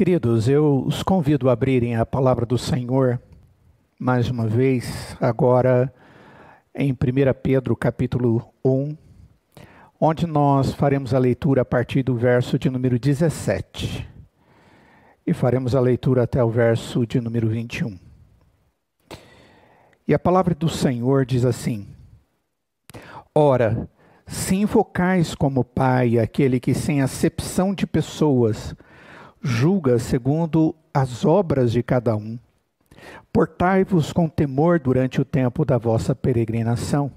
Queridos, eu os convido a abrirem a palavra do Senhor, mais uma vez, agora em 1 Pedro capítulo 1, onde nós faremos a leitura a partir do verso de número 17. E faremos a leitura até o verso de número 21. E a palavra do Senhor diz assim: Ora, se invocais como Pai aquele que sem acepção de pessoas julga segundo as obras de cada um, portai-vos com temor durante o tempo da vossa peregrinação,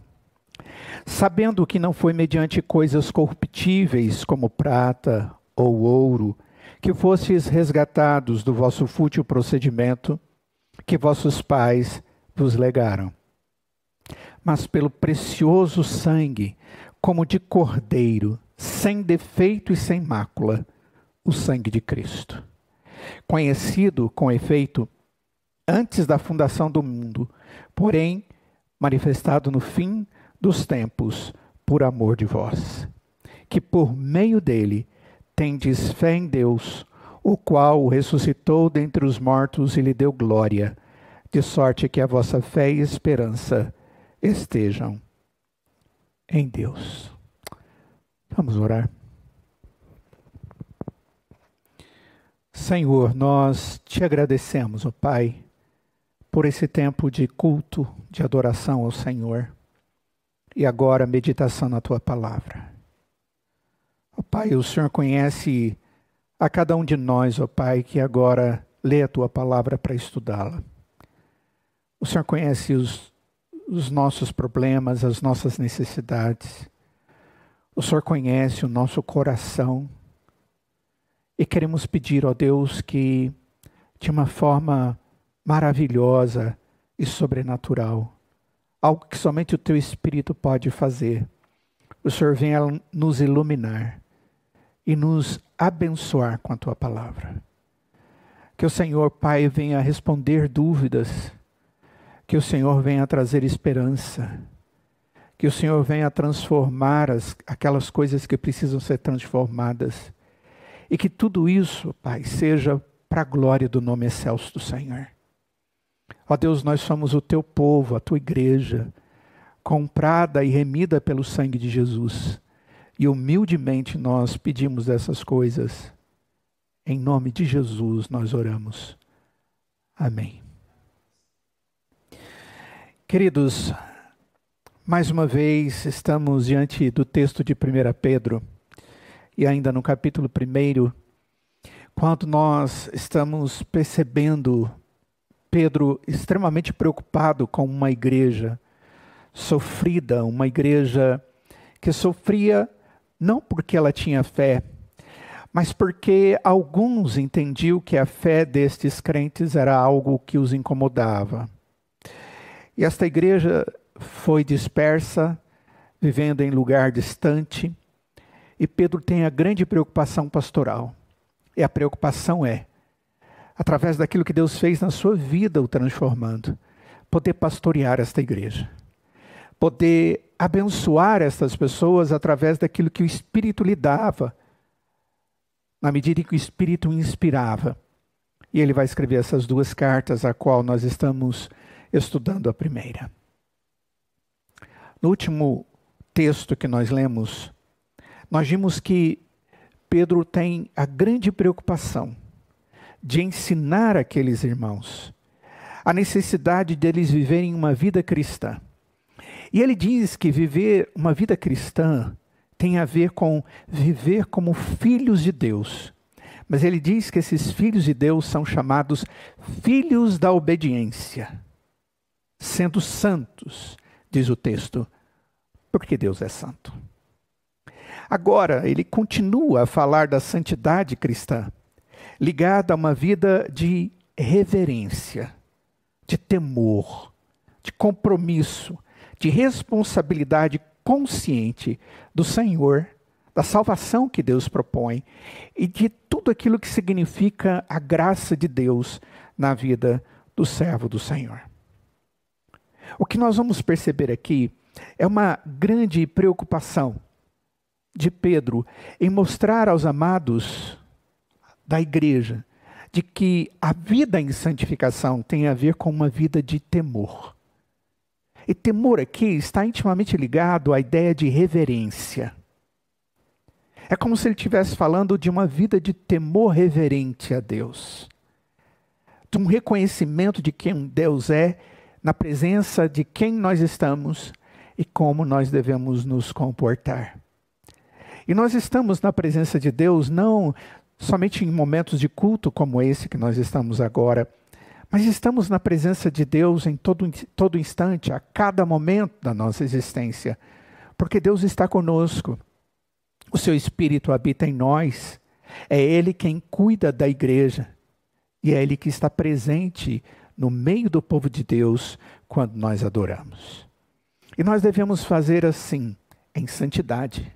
sabendo que não foi mediante coisas corruptíveis como prata ou ouro, que fostes resgatados do vosso fútil procedimento que vossos pais vos legaram, mas pelo precioso sangue, como de cordeiro, sem defeito e sem mácula, o sangue de Cristo, conhecido, com efeito, antes da fundação do mundo, porém manifestado no fim dos tempos, por amor de vós, que por meio dele tendes fé em Deus, o qual o ressuscitou dentre os mortos e lhe deu glória, de sorte que a vossa fé e esperança estejam em Deus. Vamos orar. Senhor, nós te agradecemos, ó Pai, por esse tempo de culto, de adoração ao Senhor, e agora a meditação na Tua Palavra. Ó Pai, o Senhor conhece a cada um de nós, ó Pai, que agora lê a Tua Palavra para estudá-la. O Senhor conhece os nossos problemas, as nossas necessidades. O Senhor conhece o nosso coração. E queremos pedir, ó Deus, que de uma forma maravilhosa e sobrenatural, algo que somente o Teu Espírito pode fazer, o Senhor venha nos iluminar e nos abençoar com a Tua Palavra. Que o Senhor, Pai, venha responder dúvidas, que o Senhor venha trazer esperança, que o Senhor venha transformar aquelas coisas que precisam ser transformadas, e que tudo isso, Pai, seja para a glória do nome excelso do Senhor. Ó Deus, nós somos o Teu povo, a Tua igreja, comprada e remida pelo sangue de Jesus. E humildemente nós pedimos essas coisas. Em nome de Jesus nós oramos. Amém. Queridos, mais uma vez estamos diante do texto de 1 Pedro. E ainda no capítulo 1, quando nós estamos percebendo Pedro extremamente preocupado com uma igreja sofrida, uma igreja que sofria não porque ela tinha fé, mas porque alguns entendiam que a fé destes crentes era algo que os incomodava. E esta igreja foi dispersa, vivendo em lugar distante. E Pedro tem a grande preocupação pastoral. E a preocupação é, através daquilo que Deus fez na sua vida, o transformando, poder pastorear esta igreja. Poder abençoar estas pessoas através daquilo que o Espírito lhe dava, na medida em que o Espírito o inspirava. E ele vai escrever essas duas cartas, a qual nós estamos estudando a primeira. No último texto que nós lemos, nós vimos que Pedro tem a grande preocupação de ensinar aqueles irmãos a necessidade deles viverem uma vida cristã. E ele diz que viver uma vida cristã tem a ver com viver como filhos de Deus. Mas ele diz que esses filhos de Deus são chamados filhos da obediência, sendo santos, diz o texto, porque Deus é santo. Agora, ele continua a falar da santidade cristã, ligada a uma vida de reverência, de temor, de compromisso, de responsabilidade consciente do Senhor, da salvação que Deus propõe e de tudo aquilo que significa a graça de Deus na vida do servo do Senhor. O que nós vamos perceber aqui é uma grande preocupação de Pedro em mostrar aos amados da igreja de que a vida em santificação tem a ver com uma vida de temor. E temor aqui está intimamente ligado à ideia de reverência. É como se ele estivesse falando de uma vida de temor reverente a Deus. De um reconhecimento de quem Deus é, na presença de quem nós estamos e como nós devemos nos comportar. E nós estamos na presença de Deus não somente em momentos de culto como esse que nós estamos agora, mas estamos na presença de Deus em todo instante, a cada momento da nossa existência, porque Deus está conosco. O seu Espírito habita em nós, é Ele quem cuida da igreja, e é Ele que está presente no meio do povo de Deus quando nós adoramos. E nós devemos fazer assim, em santidade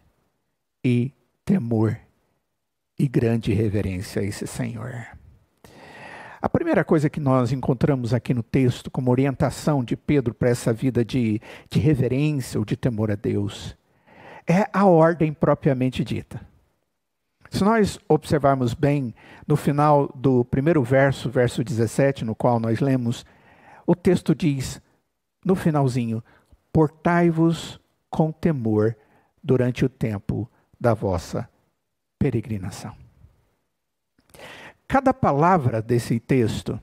e temor e grande reverência a esse Senhor. A primeira coisa que nós encontramos aqui no texto como orientação de Pedro para essa vida de reverência ou de temor a Deus é a ordem propriamente dita. Se nós observarmos bem, no final do primeiro verso, verso 17, no qual nós lemos, o texto diz, no finalzinho, portai-vos com temor durante o tempo da vossa peregrinação. Cada palavra desse texto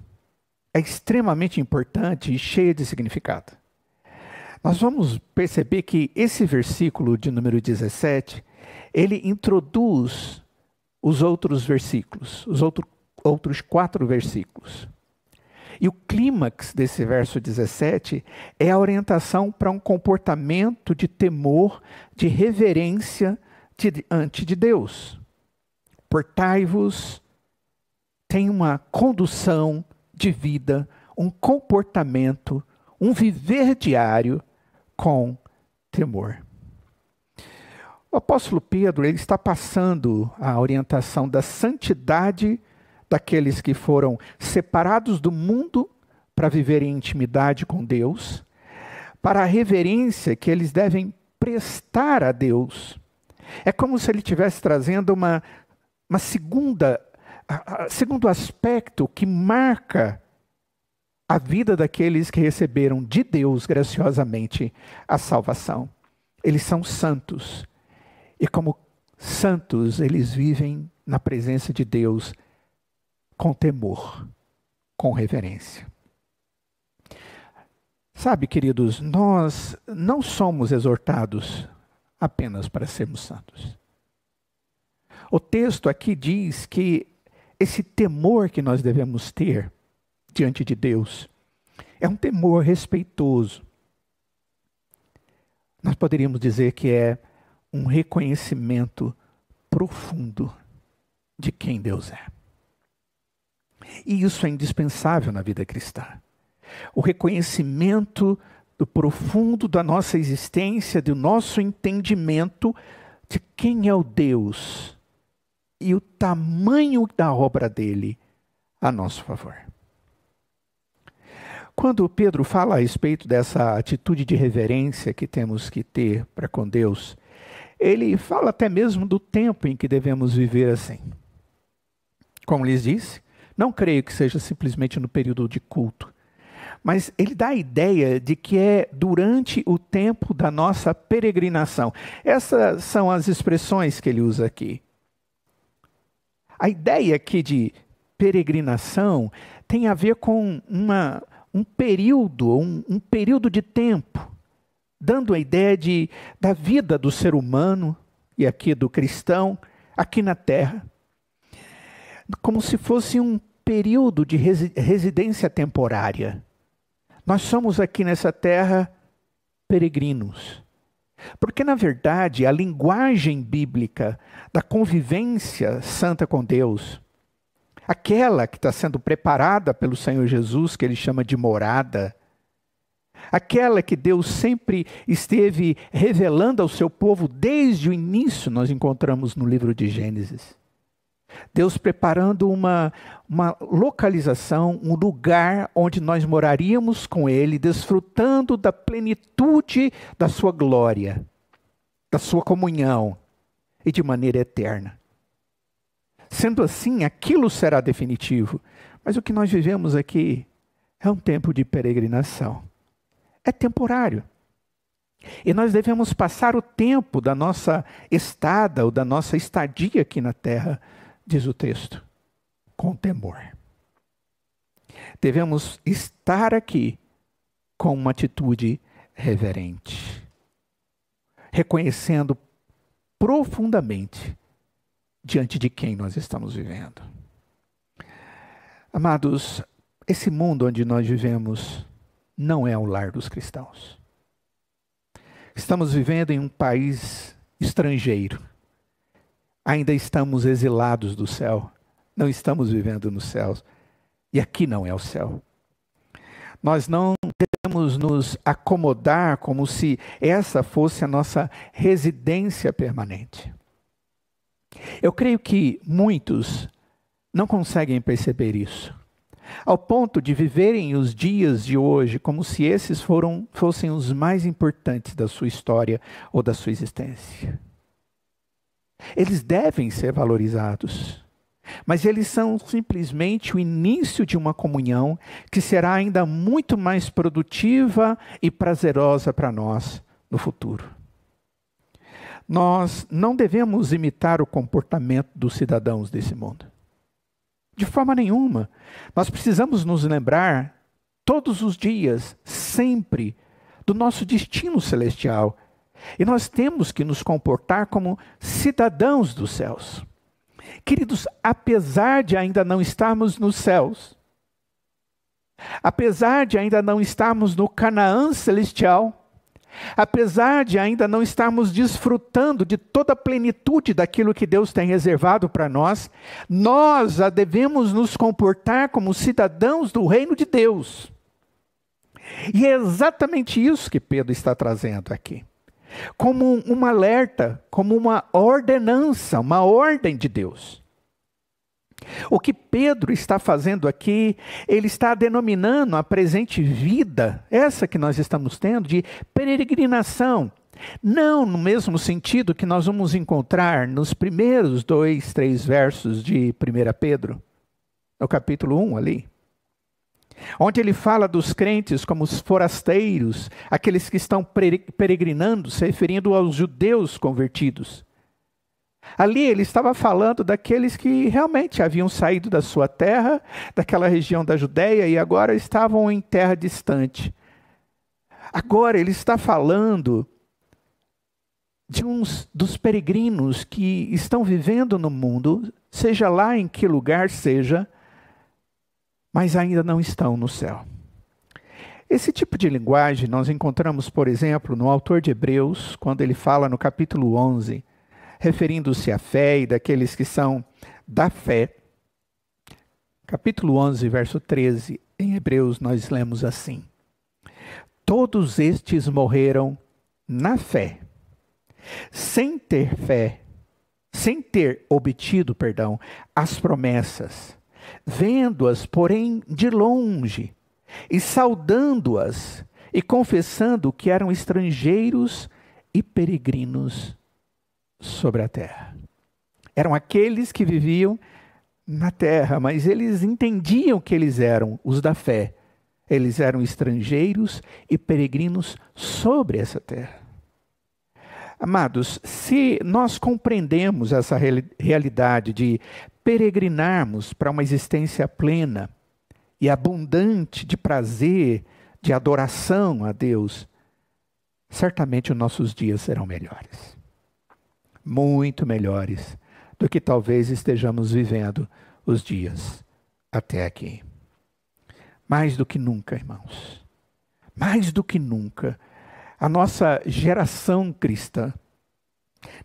é extremamente importante e cheia de significado. Nós vamos perceber que esse versículo de número 17, ele introduz os outros versículos, os outros 4 versículos. E o clímax desse verso 17 é a orientação para um comportamento de temor, de reverência diante de Deus. Portai-vos, tem uma condução de vida, um comportamento, um viver diário com temor. O apóstolo Pedro, ele está passando a orientação da santidade daqueles que foram separados do mundo para viver em intimidade com Deus, para a reverência que eles devem prestar a Deus. É como se ele estivesse trazendo uma segundo aspecto que marca a vida daqueles que receberam de Deus graciosamente a salvação. Eles são santos. E como santos, eles vivem na presença de Deus com temor, com reverência. Sabe, queridos, nós não somos exortados apenas para sermos santos. O texto aqui diz que esse temor que nós devemos ter diante de Deus é um temor respeitoso. Nós poderíamos dizer que é um reconhecimento profundo de quem Deus é. E isso é indispensável na vida cristã. O reconhecimento do profundo da nossa existência, do nosso entendimento de quem é o Deus e o tamanho da obra dele a nosso favor. Quando Pedro fala a respeito dessa atitude de reverência que temos que ter para com Deus, ele fala até mesmo do tempo em que devemos viver assim. Como lhes disse, não creio que seja simplesmente no período de culto, mas ele dá a ideia de que é durante o tempo da nossa peregrinação. Essas são as expressões que ele usa aqui. A ideia aqui de peregrinação tem a ver com um período de tempo, dando a ideia da vida do ser humano, e aqui do cristão, aqui na terra, como se fosse um período de residência temporária. Nós somos aqui nessa terra peregrinos. Porque, na verdade, a linguagem bíblica da convivência santa com Deus, aquela que está sendo preparada pelo Senhor Jesus, que ele chama de morada, aquela que Deus sempre esteve revelando ao seu povo desde o início, nós encontramos no livro de Gênesis. Deus preparando uma localização, um lugar onde nós moraríamos com Ele, desfrutando da plenitude da sua glória, da sua comunhão e de maneira eterna. Sendo assim, aquilo será definitivo. Mas o que nós vivemos aqui é um tempo de peregrinação. É temporário. E nós devemos passar o tempo da nossa estada ou da nossa estadia aqui na terra, diz o texto, com temor. Devemos estar aqui com uma atitude reverente, reconhecendo profundamente diante de quem nós estamos vivendo. Amados, esse mundo onde nós vivemos não é o lar dos cristãos. Estamos vivendo em um país estrangeiro. Ainda estamos exilados do céu. Não estamos vivendo nos céus. E aqui não é o céu. Nós não devemos nos acomodar como se essa fosse a nossa residência permanente. Eu creio que muitos não conseguem perceber isso, ao ponto de viverem os dias de hoje como se esses fossem os mais importantes da sua história ou da sua existência. Eles devem ser valorizados, mas eles são simplesmente o início de uma comunhão que será ainda muito mais produtiva e prazerosa para nós no futuro. Nós não devemos imitar o comportamento dos cidadãos desse mundo. De forma nenhuma. Nós precisamos nos lembrar todos os dias, sempre, do nosso destino celestial. E nós temos que nos comportar como cidadãos dos céus. Queridos, apesar de ainda não estarmos nos céus, apesar de ainda não estarmos no Canaã celestial, apesar de ainda não estarmos desfrutando de toda a plenitude daquilo que Deus tem reservado para nós, nós já devemos nos comportar como cidadãos do reino de Deus. E é exatamente isso que Pedro está trazendo aqui. Como um alerta, como uma ordenança, uma ordem de Deus. O que Pedro está fazendo aqui, ele está denominando a presente vida, essa que nós estamos tendo, de peregrinação. Não no mesmo sentido que nós vamos encontrar nos primeiros 2, 3 versos de 1 Pedro, no capítulo 1 ali. Onde ele fala dos crentes como os forasteiros, aqueles que estão peregrinando, se referindo aos judeus convertidos. Ali ele estava falando daqueles que realmente haviam saído da sua terra, daquela região da Judéia, e agora estavam em terra distante. Agora ele está falando de dos peregrinos que estão vivendo no mundo, seja lá em que lugar seja, mas ainda não estão no céu. Esse tipo de linguagem nós encontramos, por exemplo, no autor de Hebreus, quando ele fala no capítulo 11, referindo-se à fé e daqueles que são da fé. Capítulo 11, verso 13, em Hebreus nós lemos assim: todos estes morreram na fé, sem ter obtido, as promessas, vendo-as, porém, de longe, e saudando-as, e confessando que eram estrangeiros e peregrinos sobre a terra. Eram aqueles que viviam na terra, mas eles entendiam que eles eram os da fé. Eles eram estrangeiros e peregrinos sobre essa terra. Amados, se nós compreendemos essa realidade de peregrinarmos para uma existência plena e abundante de prazer, de adoração a Deus, certamente os nossos dias serão melhores. Muito melhores do que talvez estejamos vivendo os dias até aqui. Mais do que nunca, irmãos, mais do que nunca, a nossa geração cristã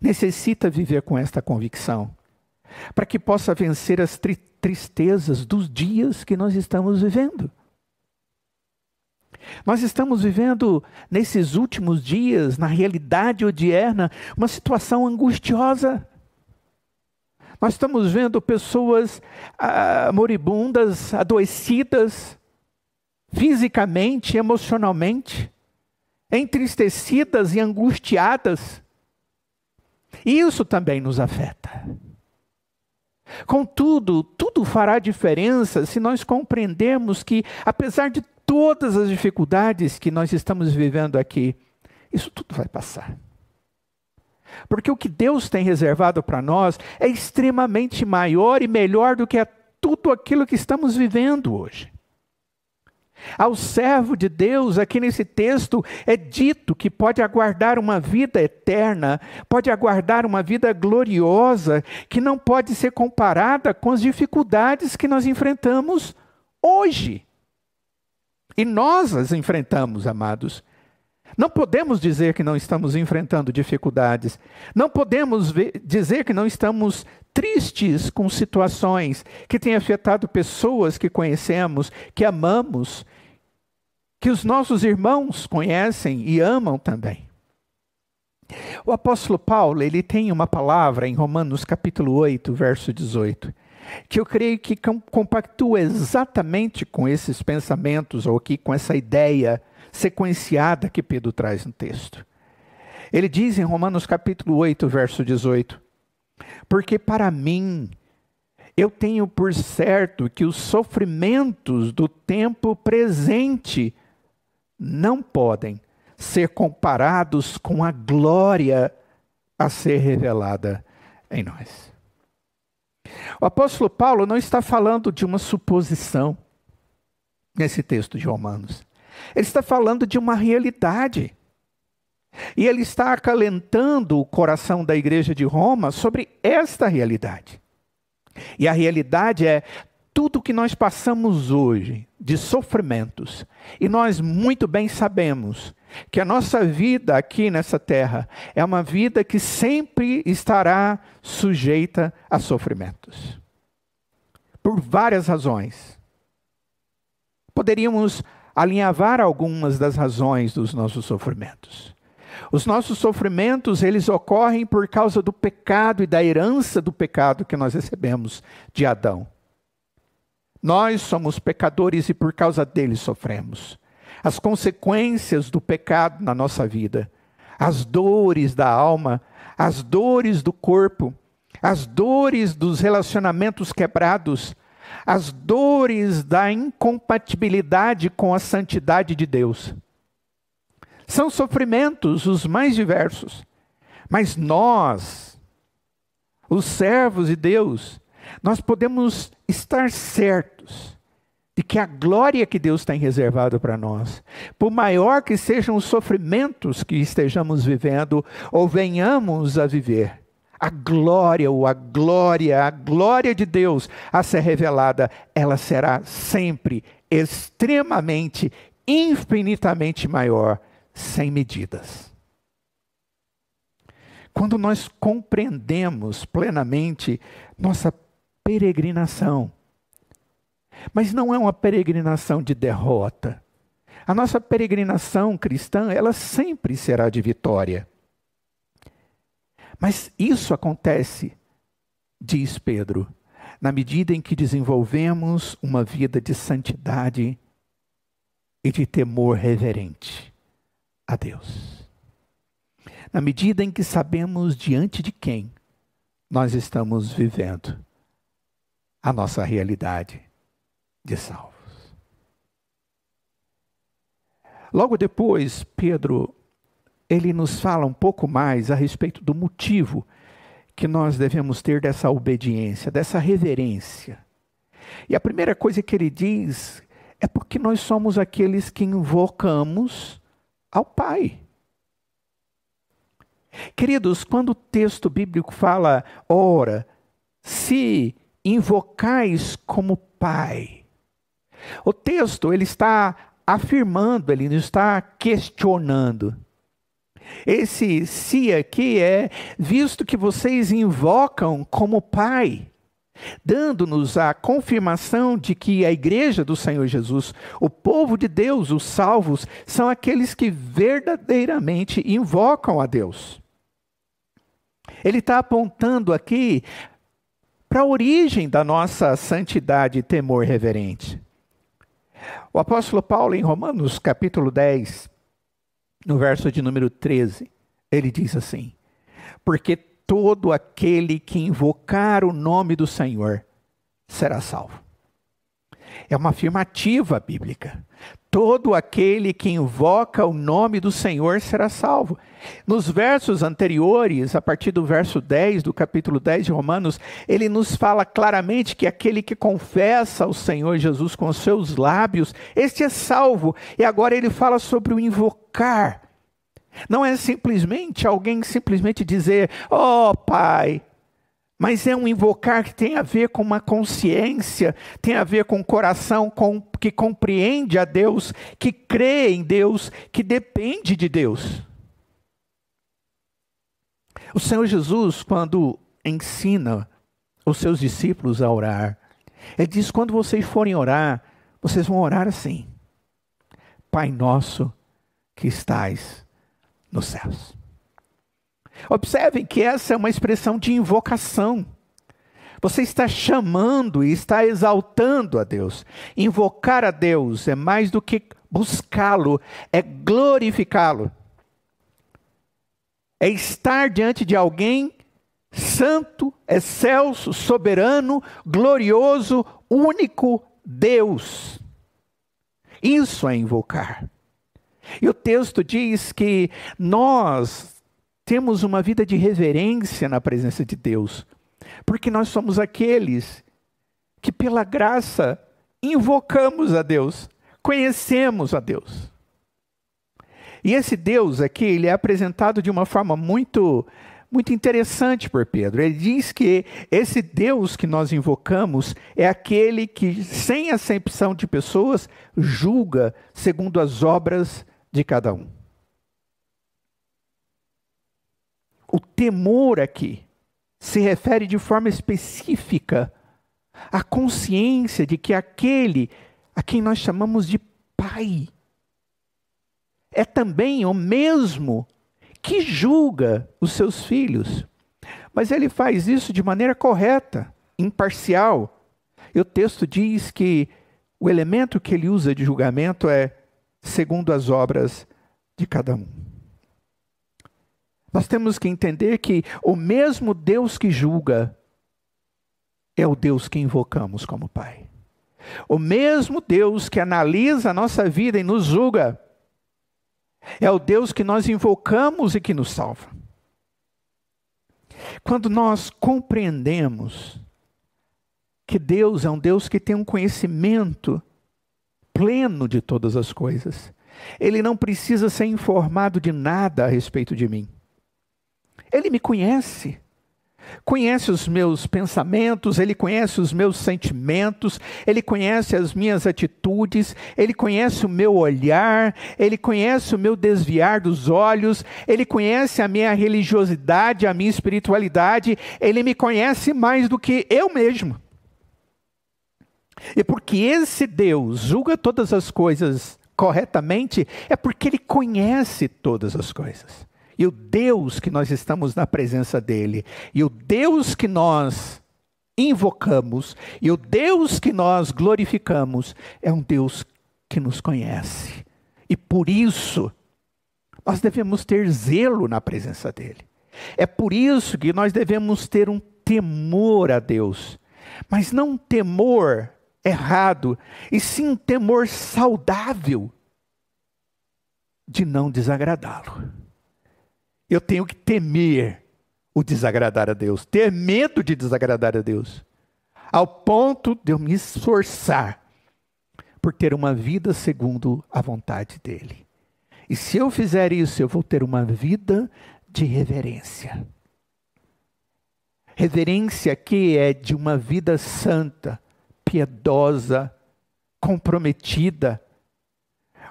necessita viver com esta convicção, para que possa vencer as tristezas dos dias que nós estamos vivendo. Nós estamos vivendo, nesses últimos dias, na realidade odierna, uma situação angustiosa. Nós estamos vendo pessoas moribundas, adoecidas, fisicamente, emocionalmente, entristecidas e angustiadas. E isso também nos afeta. Contudo, tudo fará diferença se nós compreendermos que, apesar de todas as dificuldades que nós estamos vivendo aqui, isso tudo vai passar. Porque o que Deus tem reservado para nós é extremamente maior e melhor do que tudo aquilo que estamos vivendo hoje. Ao servo de Deus, aqui nesse texto, é dito que pode aguardar uma vida eterna, pode aguardar uma vida gloriosa, que não pode ser comparada com as dificuldades que nós enfrentamos hoje. E nós as enfrentamos, amados. Não podemos dizer que não estamos enfrentando dificuldades. Não podemos dizer que não estamos tristes com situações que têm afetado pessoas que conhecemos, que amamos, que os nossos irmãos conhecem e amam também. O apóstolo Paulo, ele tem uma palavra em Romanos capítulo 8, verso 18, que eu creio que compactua exatamente com esses pensamentos, ou aqui com essa ideia sequenciada que Pedro traz no texto. Ele diz em Romanos capítulo 8, verso 18, porque para mim, eu tenho por certo que os sofrimentos do tempo presente não podem ser comparados com a glória a ser revelada em nós. O apóstolo Paulo não está falando de uma suposição nesse texto de Romanos. Ele está falando de uma realidade. E ele está acalentando o coração da igreja de Roma sobre esta realidade. E a realidade é tudo que nós passamos hoje de sofrimentos. E nós muito bem sabemos que a nossa vida aqui nessa terra é uma vida que sempre estará sujeita a sofrimentos. Por várias razões. Poderíamos alinhavar algumas das razões dos nossos sofrimentos. Os nossos sofrimentos, eles ocorrem por causa do pecado e da herança do pecado que nós recebemos de Adão. Nós somos pecadores e por causa dele sofremos. As consequências do pecado na nossa vida, as dores da alma, as dores do corpo, as dores dos relacionamentos quebrados, as dores da incompatibilidade com a santidade de Deus. São sofrimentos os mais diversos, mas nós, os servos de Deus, nós podemos estar certos de que a glória que Deus tem reservado para nós, por maior que sejam os sofrimentos que estejamos vivendo ou venhamos a viver, a glória de Deus a ser revelada, ela será sempre extremamente, infinitamente maior, sem medidas. Quando nós compreendemos plenamente nossa peregrinação, mas não é uma peregrinação de derrota. A nossa peregrinação cristã, ela sempre será de vitória. Mas isso acontece, diz Pedro, na medida em que desenvolvemos uma vida de santidade e de temor reverente a Deus. Na medida em que sabemos diante de quem nós estamos vivendo a nossa realidade de salvos. Logo depois, Pedro, ele nos fala um pouco mais a respeito do motivo que nós devemos ter dessa obediência, dessa reverência. E a primeira coisa que ele diz é porque nós somos aqueles que invocamos ao Pai. Queridos, quando o texto bíblico fala, ora, se invocais como Pai, o texto ele está afirmando, ele não está questionando. Esse se aqui é, visto que vocês invocam como Pai, dando-nos a confirmação de que a igreja do Senhor Jesus, o povo de Deus, os salvos, são aqueles que verdadeiramente invocam a Deus. Ele está apontando aqui para a origem da nossa santidade e temor reverente. O apóstolo Paulo, em Romanos capítulo 10, no verso de número 13, ele diz assim, porque todo aquele que invocar o nome do Senhor será salvo. É uma afirmativa bíblica. Todo aquele que invoca o nome do Senhor será salvo. Nos versos anteriores, a partir do verso 10, do capítulo 10 de Romanos, ele nos fala claramente que aquele que confessa o Senhor Jesus com os seus lábios, este é salvo. E agora ele fala sobre o invocar. Não é simplesmente alguém simplesmente dizer, ó Pai, mas é um invocar que tem a ver com uma consciência, tem a ver com um coração que compreende a Deus, que crê em Deus, que depende de Deus. O Senhor Jesus, quando ensina os seus discípulos a orar, ele diz, quando vocês forem orar, vocês vão orar assim: Pai nosso que estais nos céus. Observem que essa é uma expressão de invocação. Você está chamando e está exaltando a Deus. Invocar a Deus é mais do que buscá-lo, é glorificá-lo. É estar diante de alguém santo, excelso, soberano, glorioso, único Deus. Isso é invocar. E o texto diz que nós temos uma vida de reverência na presença de Deus, porque nós somos aqueles que pela graça invocamos a Deus, conhecemos a Deus. E esse Deus aqui, ele é apresentado de uma forma muito interessante por Pedro. Ele diz que esse Deus que nós invocamos é aquele que, sem acepção de pessoas, julga segundo as obras de cada um. O temor aqui se refere de forma específica à consciência de que aquele a quem nós chamamos de Pai é também o mesmo que julga os seus filhos. Mas ele faz isso de maneira correta, imparcial. E o texto diz que o elemento que ele usa de julgamento é segundo as obras de cada um. Nós temos que entender que o mesmo Deus que julga é o Deus que invocamos como Pai. O mesmo Deus que analisa a nossa vida e nos julga é o Deus que nós invocamos e que nos salva. Quando nós compreendemos que Deus é um Deus que tem um conhecimento pleno de todas as coisas, Ele não precisa ser informado de nada a respeito de mim. Ele me conhece. Conhece os meus pensamentos, Ele conhece os meus sentimentos, Ele conhece as minhas atitudes, Ele conhece o meu olhar, Ele conhece o meu desviar dos olhos, Ele conhece a minha religiosidade, a minha espiritualidade, Ele me conhece mais do que eu mesmo. E porque esse Deus julga todas as coisas corretamente, é porque Ele conhece todas as coisas. E o Deus que nós estamos na presença dEle, e o Deus que nós invocamos, e o Deus que nós glorificamos, é um Deus que nos conhece. E por isso, nós devemos ter zelo na presença dEle. É por isso que nós devemos ter um temor a Deus. Mas não um temor errado, e sim um temor saudável de não desagradá-lo. Eu tenho que temer o desagradar a Deus, ter medo de desagradar a Deus, ao ponto de eu me esforçar por ter uma vida segundo a vontade dEle. E se eu fizer isso, eu vou ter uma vida de reverência. Reverência aqui é de uma vida santa, piedosa, comprometida.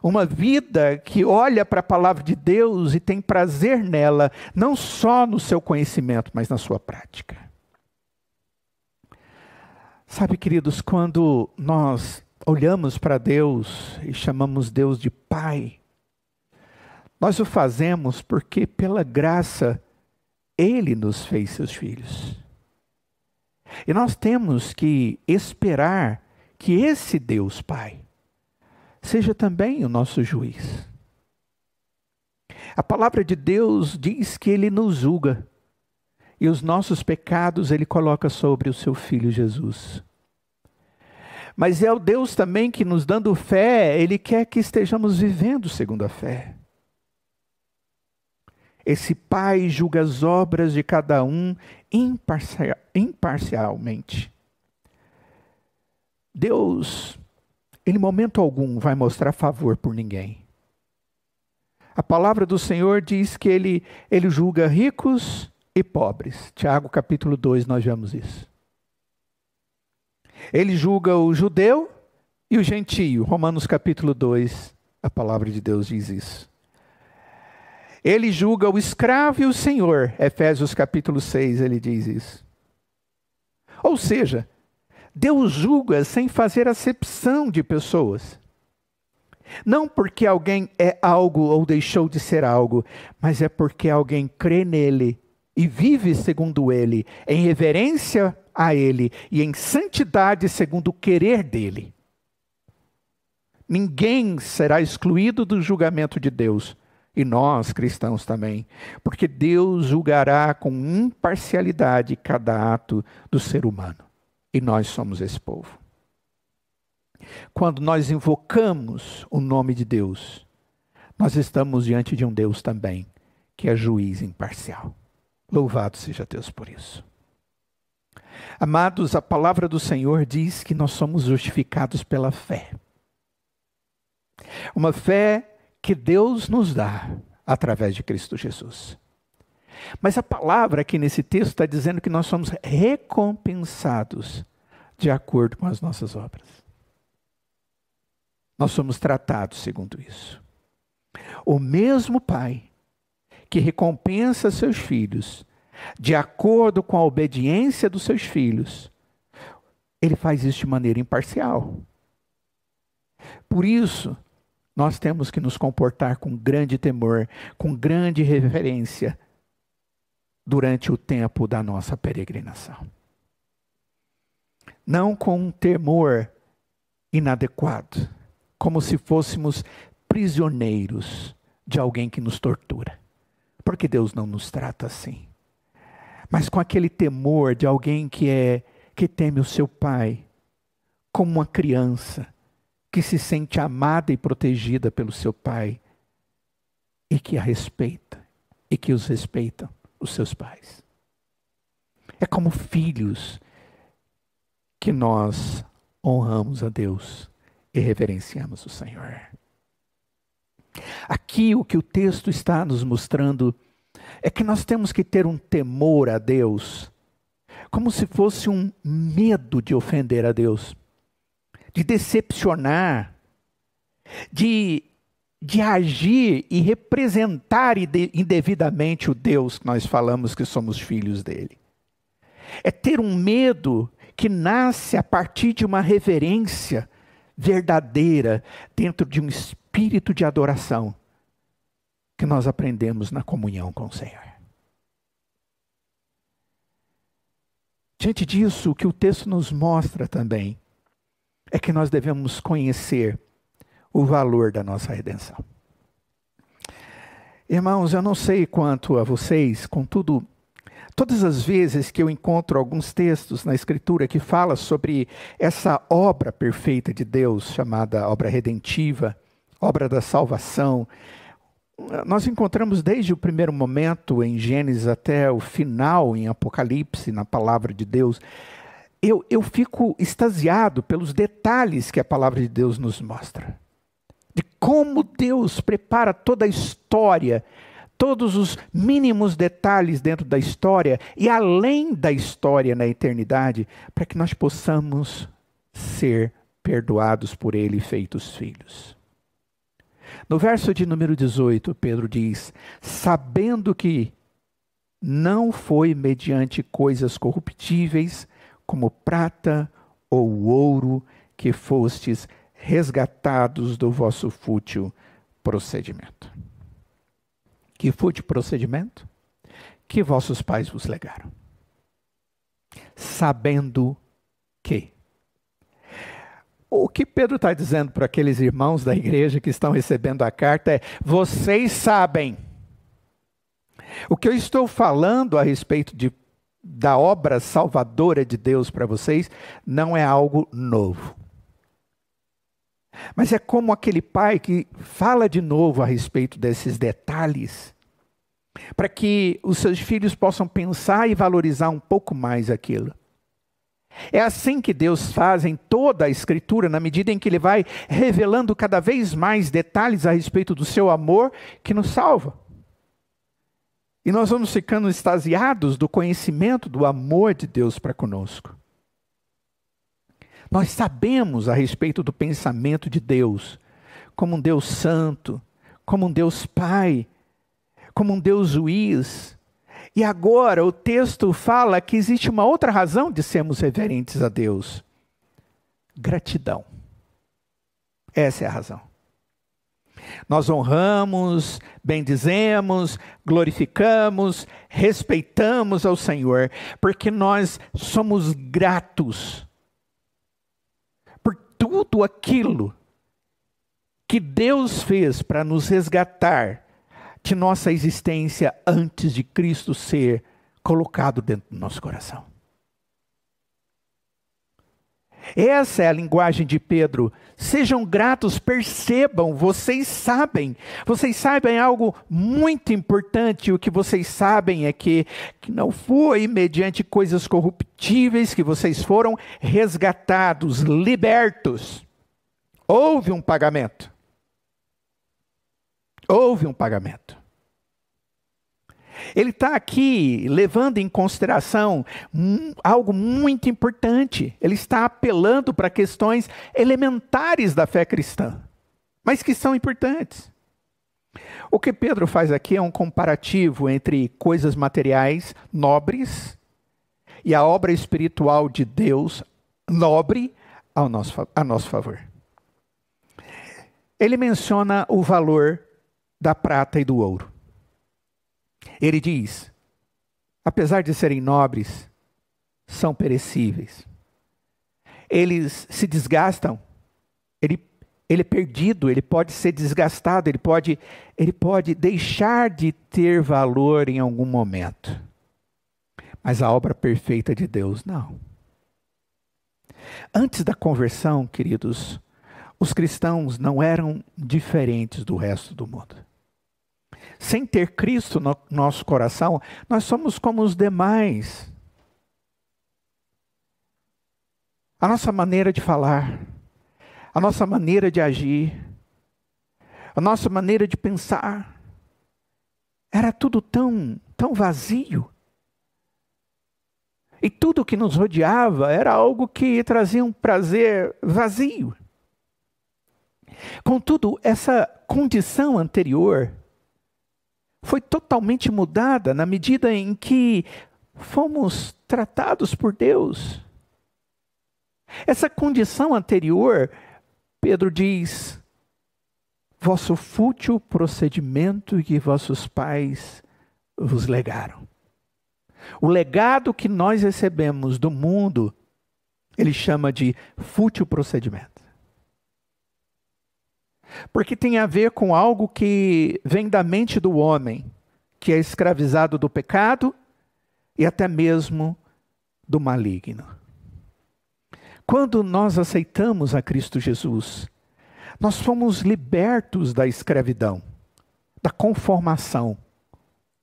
Uma vida que olha para a palavra de Deus e tem prazer nela, não só no seu conhecimento, mas na sua prática. Sabe, queridos, quando nós olhamos para Deus e chamamos Deus de Pai, nós o fazemos porque, pela graça, Ele nos fez seus filhos. E nós temos que esperar que esse Deus Pai seja também o nosso juiz. A palavra de Deus diz que Ele nos julga. e os nossos pecados Ele coloca sobre o seu Filho Jesus. Mas é o Deus também que, nos dando fé, Ele quer que estejamos vivendo segundo a fé. Esse Pai julga as obras de cada um imparcialmente. Deus, em momento algum, vai mostrar favor por ninguém. A palavra do Senhor diz que Ele julga ricos e pobres. Tiago capítulo 2, nós vemos isso. Ele julga o judeu e o gentio. Romanos capítulo 2, a palavra de Deus diz isso. Ele julga o escravo e o senhor. Efésios capítulo 6, ele diz isso. Ou seja, Deus julga sem fazer acepção de pessoas. Não porque alguém é algo ou deixou de ser algo, mas é porque alguém crê nele e vive segundo ele, em reverência a ele e em santidade segundo o querer dele. Ninguém será excluído do julgamento de Deus. E nós, cristãos também, porque Deus julgará com imparcialidade cada ato do ser humano. E nós somos esse povo. Quando nós invocamos o nome de Deus, nós estamos diante de um Deus também, que é juiz imparcial. Louvado seja Deus por isso. Amados, a palavra do Senhor diz que nós somos justificados pela fé. Uma fé que Deus nos dá através de Cristo Jesus. Mas a palavra aqui nesse texto está dizendo que nós somos recompensados de acordo com as nossas obras. Nós somos tratados segundo isso. O mesmo Pai que recompensa seus filhos de acordo com a obediência dos seus filhos, Ele faz isso de maneira imparcial. Por isso, nós temos que nos comportar com grande temor, com grande reverência, durante o tempo da nossa peregrinação. Não com um temor inadequado, como se fôssemos prisioneiros de alguém que nos tortura. Porque Deus não nos trata assim. Mas com aquele temor de alguém que teme o seu Pai, como uma criança, que se sente amada e protegida pelo seu pai e que a respeita e que os respeitam os seus pais. É como filhos que nós honramos a Deus e reverenciamos o Senhor. Aqui o que o texto está nos mostrando é que nós temos que ter um temor a Deus, como se fosse um medo de ofender a Deus, de decepcionar, de agir e representar indevidamente o Deus que nós falamos que somos filhos dele. É ter um medo que nasce a partir de uma reverência verdadeira dentro de um espírito de adoração que nós aprendemos na comunhão com o Senhor. Diante disso, o que o texto nos mostra também é que nós devemos conhecer o valor da nossa redenção. Irmãos, eu não sei quanto a vocês, contudo, todas as vezes que eu encontro alguns textos na Escritura que falam sobre essa obra perfeita de Deus, chamada obra redentiva, obra da salvação, nós encontramos desde o primeiro momento em Gênesis até o final em Apocalipse, na palavra de Deus. Eu fico extasiado pelos detalhes que a palavra de Deus nos mostra. De como Deus prepara toda a história, todos os mínimos detalhes dentro da história e além da história na eternidade, para que nós possamos ser perdoados por Ele e feitos filhos. No verso de número 18, Pedro diz: sabendo que não foi mediante coisas corruptíveis, como prata ou ouro, que fostes resgatados do vosso fútil procedimento. Que fútil procedimento? Que vossos pais vos legaram. Sabendo que. O que Pedro está dizendo para aqueles irmãos da igreja que estão recebendo a carta é: vocês sabem. O que eu estou falando a respeito de da obra salvadora de Deus para vocês não é algo novo. Mas é como aquele pai que fala de novo a respeito desses detalhes, para que os seus filhos possam pensar e valorizar um pouco mais aquilo. É assim que Deus faz em toda a Escritura, na medida em que Ele vai revelando cada vez mais detalhes a respeito do seu amor que nos salva. E nós vamos ficando extasiados do conhecimento do amor de Deus para conosco. Nós sabemos a respeito do pensamento de Deus, como um Deus santo, como um Deus Pai, como um Deus juiz. E agora o texto fala que existe uma outra razão de sermos reverentes a Deus: gratidão. Essa é a razão. Nós honramos, bendizemos, glorificamos, respeitamos ao Senhor, porque nós somos gratos por tudo aquilo que Deus fez para nos resgatar de nossa existência antes de Cristo ser colocado dentro do nosso coração. Essa é a linguagem de Pedro. Sejam gratos, percebam, vocês sabem algo muito importante. O que vocês sabem é que não foi mediante coisas corruptíveis que vocês foram resgatados, libertos. Houve um pagamento. Houve um pagamento. Ele está aqui levando em consideração algo muito importante. Ele está apelando para questões elementares da fé cristã, mas que são importantes. O que Pedro faz aqui é um comparativo entre coisas materiais nobres e a obra espiritual de Deus nobre a nosso favor. Ele menciona o valor da prata e do ouro. Ele diz, apesar de serem nobres, são perecíveis. Eles se desgastam. Ele é perdido, ele pode ser desgastado, ele pode deixar de ter valor em algum momento. Mas a obra perfeita de Deus, não. Antes da conversão, queridos, os cristãos não eram diferentes do resto do mundo. Sem ter Cristo no nosso coração, nós somos como os demais. A nossa maneira de falar, a nossa maneira de agir, a nossa maneira de pensar, era tudo tão vazio. E tudo que nos rodeava era algo que trazia um prazer vazio. Contudo, essa condição anterior foi totalmente mudada na medida em que fomos tratados por Deus. Essa condição anterior, Pedro diz, vosso fútil procedimento que vossos pais vos legaram. O legado que nós recebemos do mundo, ele chama de fútil procedimento. Porque tem a ver com algo que vem da mente do homem, que é escravizado do pecado e até mesmo do maligno. Quando nós aceitamos a Cristo Jesus, nós fomos libertos da escravidão, da conformação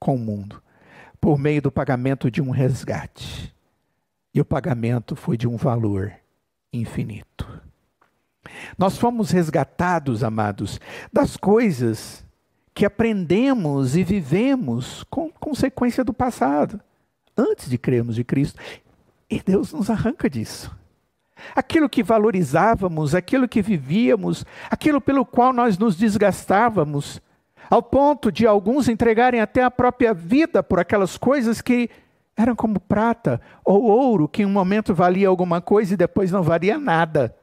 com o mundo, por meio do pagamento de um resgate. E o pagamento foi de um valor infinito. Nós fomos resgatados, amados, das coisas que aprendemos e vivemos com consequência do passado, antes de crermos de Cristo. E Deus nos arranca disso. Aquilo que valorizávamos, aquilo que vivíamos, aquilo pelo qual nós nos desgastávamos, ao ponto de alguns entregarem até a própria vida por aquelas coisas que eram como prata ou ouro, que em um momento valia alguma coisa e depois não valia nada.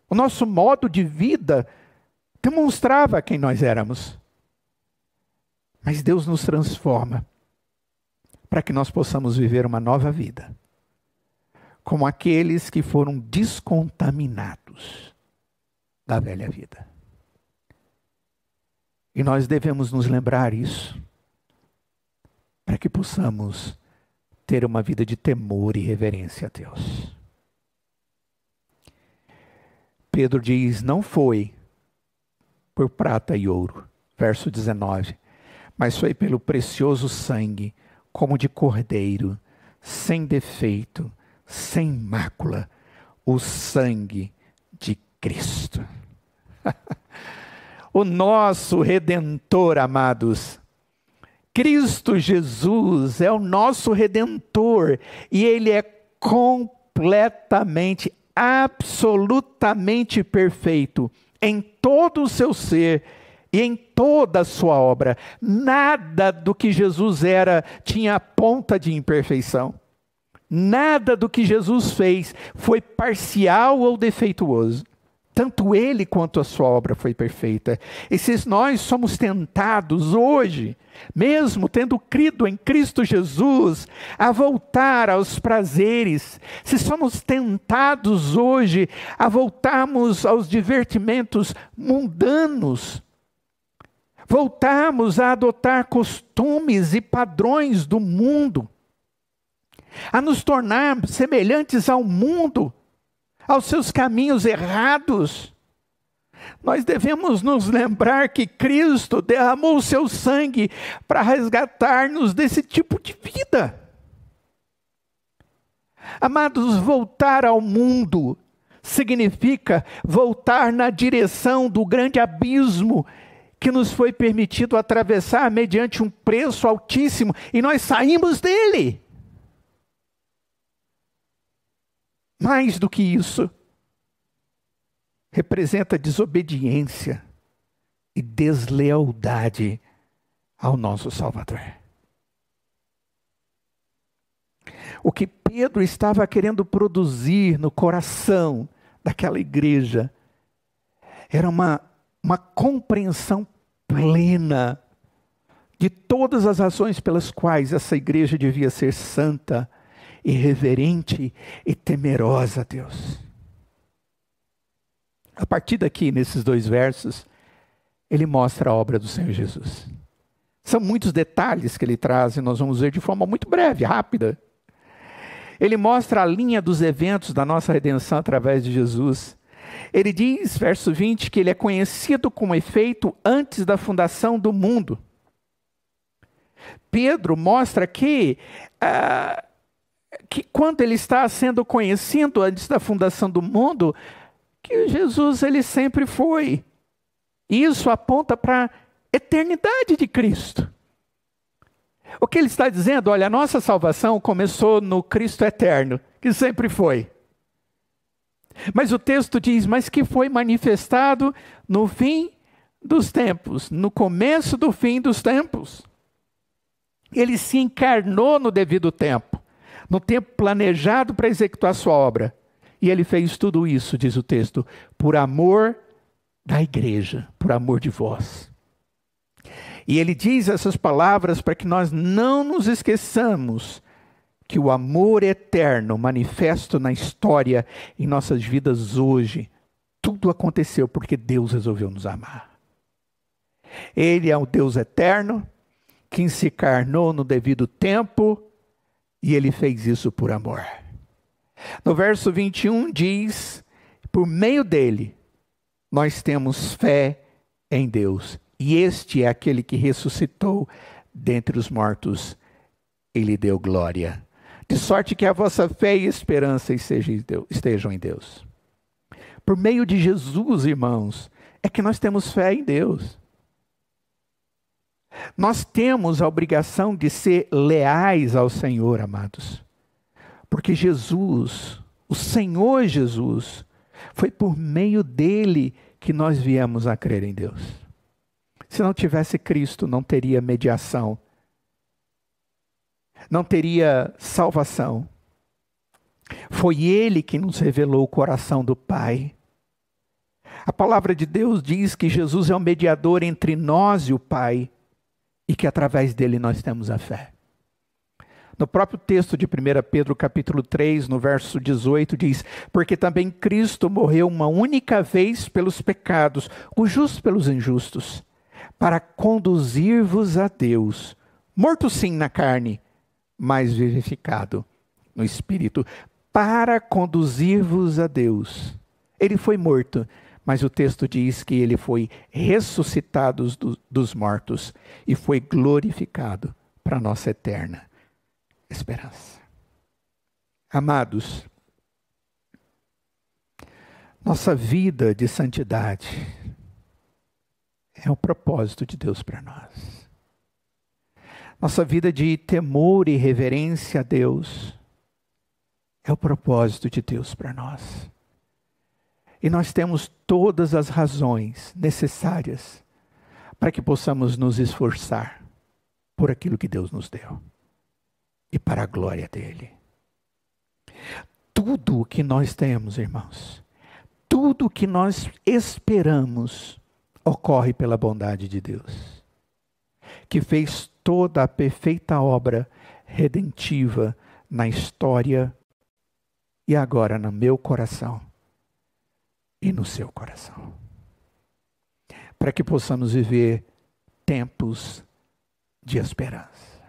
O nosso modo de vida demonstrava quem nós éramos. Mas Deus nos transforma para que nós possamos viver uma nova vida, como aqueles que foram descontaminados da velha vida. E nós devemos nos lembrar isso, para que possamos ter uma vida de temor e reverência a Deus. Pedro diz, não foi por prata e ouro, verso 19, mas foi pelo precioso sangue, como de cordeiro, sem defeito, sem mácula, o sangue de Cristo. O nosso Redentor, amados. Cristo Jesus é o nosso Redentor e Ele é completamente, absolutamente perfeito em todo o seu ser e em toda a sua obra. Nada do que Jesus era tinha ponta de imperfeição. Nada do que Jesus fez foi parcial ou defeituoso. Tanto ele quanto a sua obra foi perfeita. E se nós somos tentados hoje, mesmo tendo crido em Cristo Jesus, a voltar aos prazeres, se somos tentados hoje a voltarmos aos divertimentos mundanos, voltarmos a adotar costumes e padrões do mundo, a nos tornar semelhantes ao mundo, aos seus caminhos errados, nós devemos nos lembrar que Cristo derramou o seu sangue para resgatar-nos desse tipo de vida. Amados, voltar ao mundo significa voltar na direção do grande abismo que nos foi permitido atravessar mediante um preço altíssimo e nós saímos dele. Mais do que isso, representa desobediência e deslealdade ao nosso Salvador. O que Pedro estava querendo produzir no coração daquela igreja era uma compreensão plena de todas as razões pelas quais essa igreja devia ser santa, e reverente e temerosa a Deus. A partir daqui, nesses 2 versos, ele mostra a obra do Senhor Jesus. São muitos detalhes que ele traz e nós vamos ver de forma muito breve, rápida. Ele mostra a linha dos eventos da nossa redenção através de Jesus. Ele diz, verso 20, que ele é conhecido como efeito antes da fundação do mundo. Pedro mostra que quando ele está sendo conhecido antes da fundação do mundo, que Jesus ele sempre foi. Isso aponta para a eternidade de Cristo. O que ele está dizendo? Olha, a nossa salvação começou no Cristo eterno, que sempre foi. Mas o texto diz, mas que foi manifestado no fim dos tempos, no começo do fim dos tempos. Ele se encarnou no devido tempo. No tempo planejado para executar sua obra. E ele fez tudo isso, diz o texto, por amor da igreja, por amor de vós. E ele diz essas palavras para que nós não nos esqueçamos que o amor eterno manifesto na história, em nossas vidas hoje, tudo aconteceu porque Deus resolveu nos amar. Ele é o Deus eterno, que se encarnou no devido tempo, e ele fez isso por amor. No verso 21 diz, por meio dele, nós temos fé em Deus. E este é aquele que ressuscitou dentre os mortos e lhe deu glória. De sorte que a vossa fé e esperança estejam em Deus. Por meio de Jesus, irmãos, é que nós temos fé em Deus. Nós temos a obrigação de ser leais ao Senhor, amados. Porque Jesus, o Senhor Jesus, foi por meio dele que nós viemos a crer em Deus. Se não tivesse Cristo, não teria mediação. Não teria salvação. Foi ele que nos revelou o coração do Pai. A palavra de Deus diz que Jesus é o mediador entre nós e o Pai. E que através dele nós temos a fé. No próprio texto de 1 Pedro capítulo 3, no verso 18, diz, porque também Cristo morreu uma única vez pelos pecados, o justo pelos injustos, para conduzir-vos a Deus, morto sim na carne, mas vivificado no espírito, para conduzir-vos a Deus. Ele foi morto, mas o texto diz que ele foi ressuscitado dos mortos e foi glorificado para a nossa eterna esperança. Amados, nossa vida de santidade é o propósito de Deus para nós. Nossa vida de temor e reverência a Deus é o propósito de Deus para nós. E nós temos todas as razões necessárias para que possamos nos esforçar por aquilo que Deus nos deu e para a glória dele. Tudo o que nós temos, irmãos, tudo o que nós esperamos ocorre pela bondade de Deus, que fez toda a perfeita obra redentiva na história e agora no meu coração e no seu coração, para que possamos viver tempos de esperança.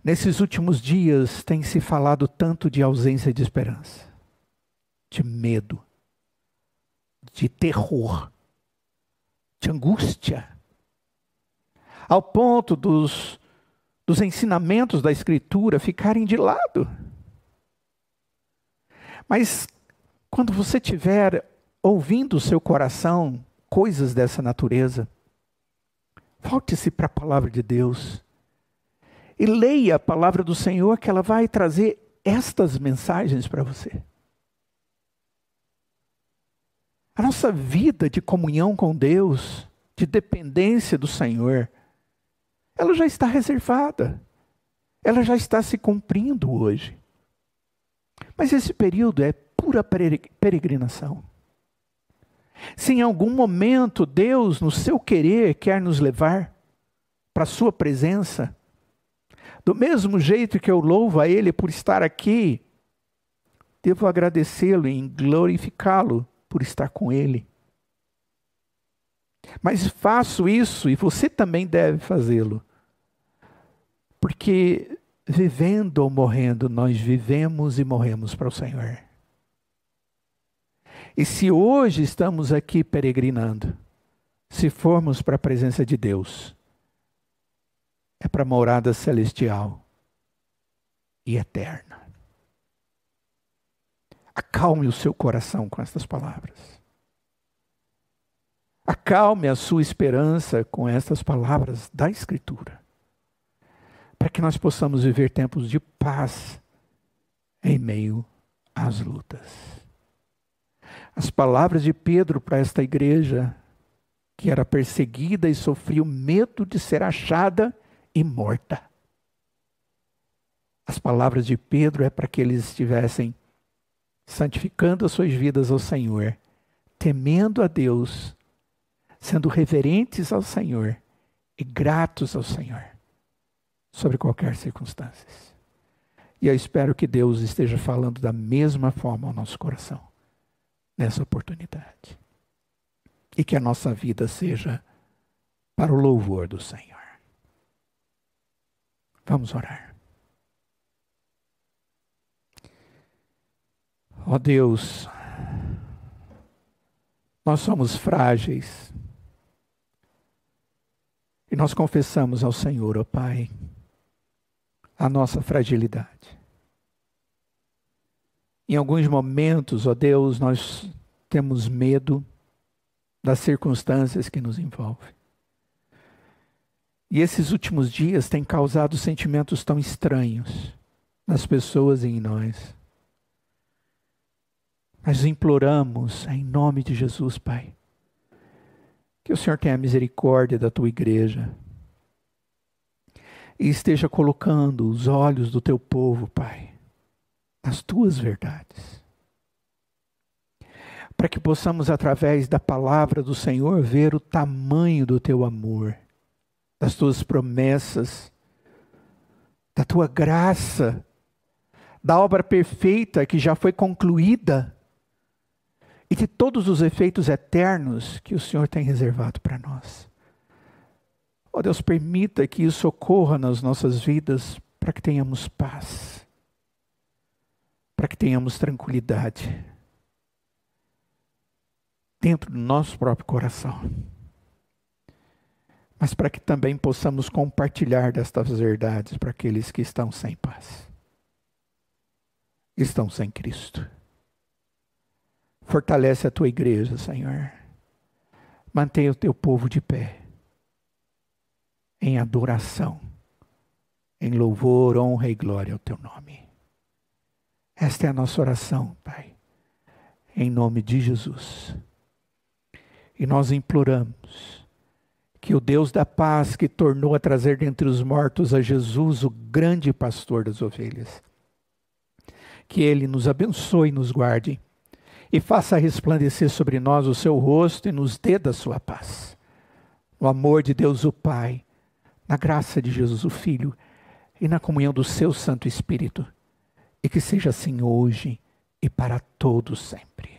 Nesses últimos dias tem se falado tanto de ausência de esperança, de medo, de terror, de angústia, ao ponto dos ensinamentos da Escritura ficarem de lado. Mas quando você estiver ouvindo o seu coração coisas dessa natureza, volte-se para a palavra de Deus e leia a palavra do Senhor, que ela vai trazer estas mensagens para você. A nossa vida de comunhão com Deus, de dependência do Senhor, ela já está reservada. Ela já está se cumprindo hoje. Mas esse período é pura peregrinação. Se em algum momento Deus, no seu querer, quer nos levar para a sua presença, do mesmo jeito que eu louvo a Ele por estar aqui, devo agradecê-lo e glorificá-lo por estar com Ele. Mas faço isso, e você também deve fazê-lo, porque vivendo ou morrendo, nós vivemos e morremos para o Senhor. E se hoje estamos aqui peregrinando, se formos para a presença de Deus, é para a morada celestial e eterna. Acalme o seu coração com estas palavras. Acalme a sua esperança com estas palavras da Escritura, para que nós possamos viver tempos de paz em meio às lutas. As palavras de Pedro para esta igreja, que era perseguida e sofria o medo de ser achada e morta. As palavras de Pedro é para que eles estivessem santificando as suas vidas ao Senhor, temendo a Deus, sendo reverentes ao Senhor e gratos ao Senhor, sobre qualquer circunstância. E eu espero que Deus esteja falando da mesma forma ao nosso coração, nessa oportunidade. E que a nossa vida seja para o louvor do Senhor. Vamos orar. Ó Deus, nós somos frágeis. E nós confessamos ao Senhor, ó Pai, a nossa fragilidade. Em alguns momentos, ó Deus, nós temos medo das circunstâncias que nos envolvem. E esses últimos dias têm causado sentimentos tão estranhos nas pessoas e em nós. Mas imploramos, em nome de Jesus, Pai, que o Senhor tenha misericórdia da Tua igreja e esteja colocando os olhos do Teu povo, Pai, nas Tuas verdades. Para que possamos, através da palavra do Senhor, ver o tamanho do Teu amor, das Tuas promessas, da Tua graça, da obra perfeita que já foi concluída e de todos os efeitos eternos que o Senhor tem reservado para nós. Ó Deus, permita que isso ocorra nas nossas vidas para que tenhamos paz, para que tenhamos tranquilidade dentro do nosso próprio coração, mas para que também possamos compartilhar destas verdades para aqueles que estão sem paz, estão sem Cristo. Fortalece a tua igreja, Senhor. Mantenha o teu povo de pé, em adoração, em louvor, honra e glória ao teu nome. Esta é a nossa oração, Pai, em nome de Jesus. E nós imploramos que o Deus da paz, que tornou a trazer dentre os mortos a Jesus, o grande pastor das ovelhas, que Ele nos abençoe e nos guarde, e faça resplandecer sobre nós o seu rosto e nos dê da sua paz. O amor de Deus o Pai, na graça de Jesus o Filho e na comunhão do seu Santo Espírito. E que seja assim hoje e para todos sempre.